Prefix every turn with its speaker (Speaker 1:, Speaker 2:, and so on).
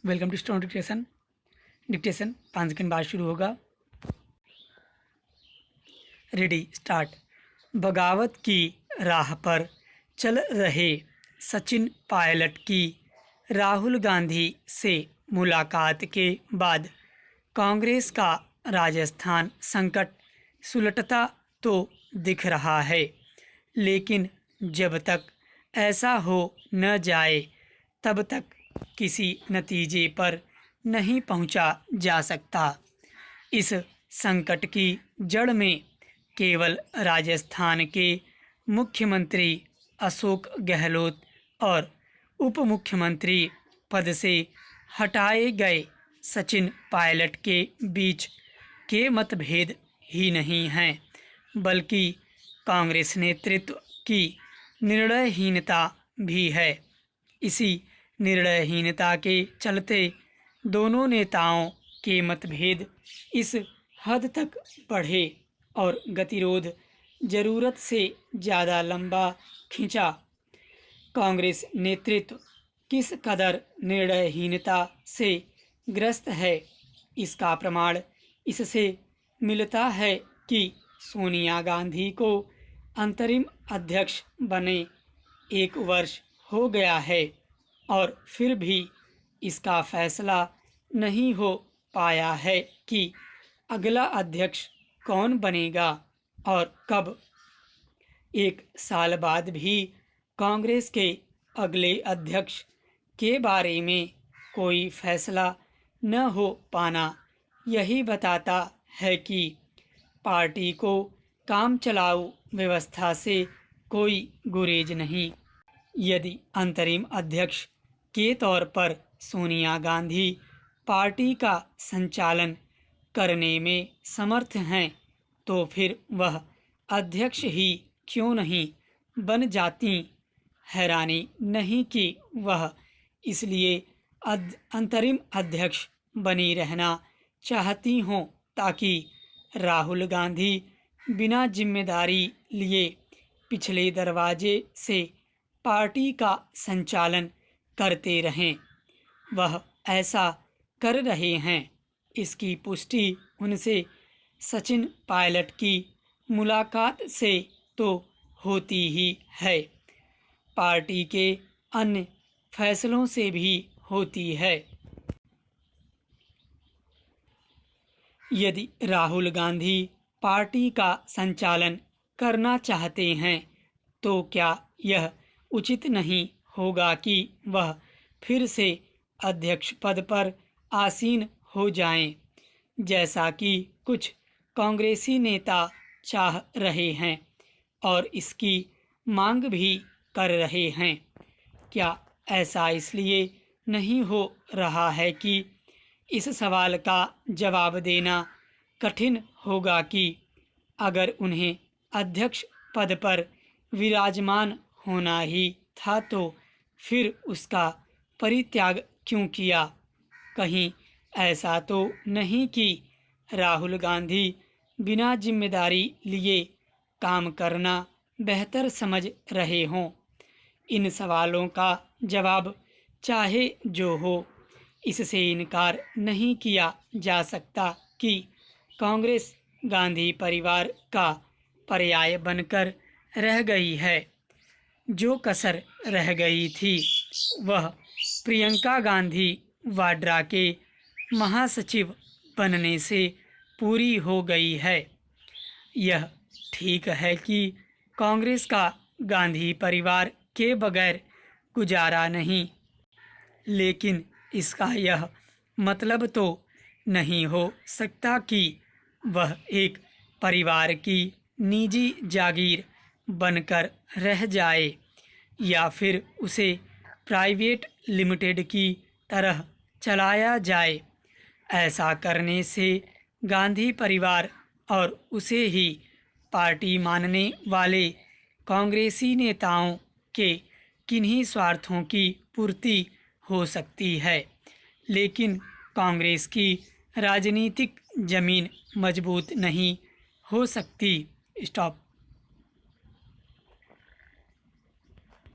Speaker 1: Welcome to stone dictation. Dictation 5 second बाद शुरू होगा। Ready start. बगावत की राह पर चल रहे सचिन पायलट की राहुल गांधी से मुलाकात के बाद कांग्रेस का राजस्थान संकट सुलटता तो दिख रहा है, लेकिन जब तक ऐसा हो न जाए तब तक किसी नतीजे पर नहीं पहुंचा जा सकता। इस संकट की जड़ में केवल राजस्थान के मुख्यमंत्री अशोक गहलोत और उप मुख्यमंत्री पद से हटाए गए सचिन पायलट के बीच के मतभेद ही नहीं हैं, बल्कि कांग्रेस नेतृत्व की निर्णयहीनता भी है। इसी निर्णयहीनता के चलते दोनों नेताओं के मतभेद इस हद तक बढ़े और गतिरोध जरूरत से ज़्यादा लंबा खिंचा। कांग्रेस नेतृत्व किस कदर निर्णयहीनता से ग्रस्त है, इसका प्रमाण इससे मिलता है कि सोनिया गांधी को अंतरिम अध्यक्ष बने 1 वर्ष हो गया है और फिर भी इसका फैसला नहीं हो पाया है कि अगला अध्यक्ष कौन बनेगा और कब। 1 साल बाद भी कांग्रेस के अगले अध्यक्ष के बारे में कोई फैसला न हो पाना यही बताता है कि पार्टी को काम चलाऊ व्यवस्था से कोई गुरेज नहीं। यदि अंतरिम अध्यक्ष के तौर पर सोनिया गांधी पार्टी का संचालन करने में समर्थ हैं, तो फिर वह अध्यक्ष ही क्यों नहीं बन जाती। हैरानी नहीं कि वह इसलिए अंतरिम अध्यक्ष बनी रहना चाहती हों ताकि राहुल गांधी बिना जिम्मेदारी लिए पिछले दरवाजे से पार्टी का संचालन करते रहें। वह ऐसा कर रहे हैं, इसकी पुष्टि उनसे सचिन पायलट की मुलाकात से तो होती ही है, पार्टी के अन्य फैसलों से भी होती है। यदि राहुल गांधी पार्टी का संचालन करना चाहते हैं तो क्या यह उचित नहीं होगा कि वह फिर से अध्यक्ष पद पर आसीन हो जाएं, जैसा कि कुछ कांग्रेसी नेता चाह रहे हैं और इसकी मांग भी कर रहे हैं। क्या ऐसा इसलिए नहीं हो रहा है कि इस सवाल का जवाब देना कठिन होगा कि अगर उन्हें अध्यक्ष पद पर विराजमान होना ही था तो फिर उसका परित्याग क्यों किया। कहीं ऐसा तो नहीं कि राहुल गांधी बिना जिम्मेदारी लिए काम करना बेहतर समझ रहे हों। इन सवालों का जवाब चाहे जो हो, इससे इनकार नहीं किया जा सकता कि कांग्रेस गांधी परिवार का पर्याय बनकर रह गई है। जो कसर रह गई थी वह प्रियंका गांधी वाड्रा के महासचिव बनने से पूरी हो गई है। यह ठीक है कि कांग्रेस का गांधी परिवार के बगैर गुजारा नहीं, लेकिन इसका यह मतलब तो नहीं हो सकता कि वह एक परिवार की निजी जागीर बनकर रह जाए या फिर उसे प्राइवेट लिमिटेड की तरह चलाया जाए। ऐसा करने से गांधी परिवार और उसे ही पार्टी मानने वाले कांग्रेसी नेताओं के किन्हीं स्वार्थों की पूर्ति हो सकती है, लेकिन कांग्रेस की राजनीतिक जमीन मजबूत नहीं हो सकती। स्टॉप।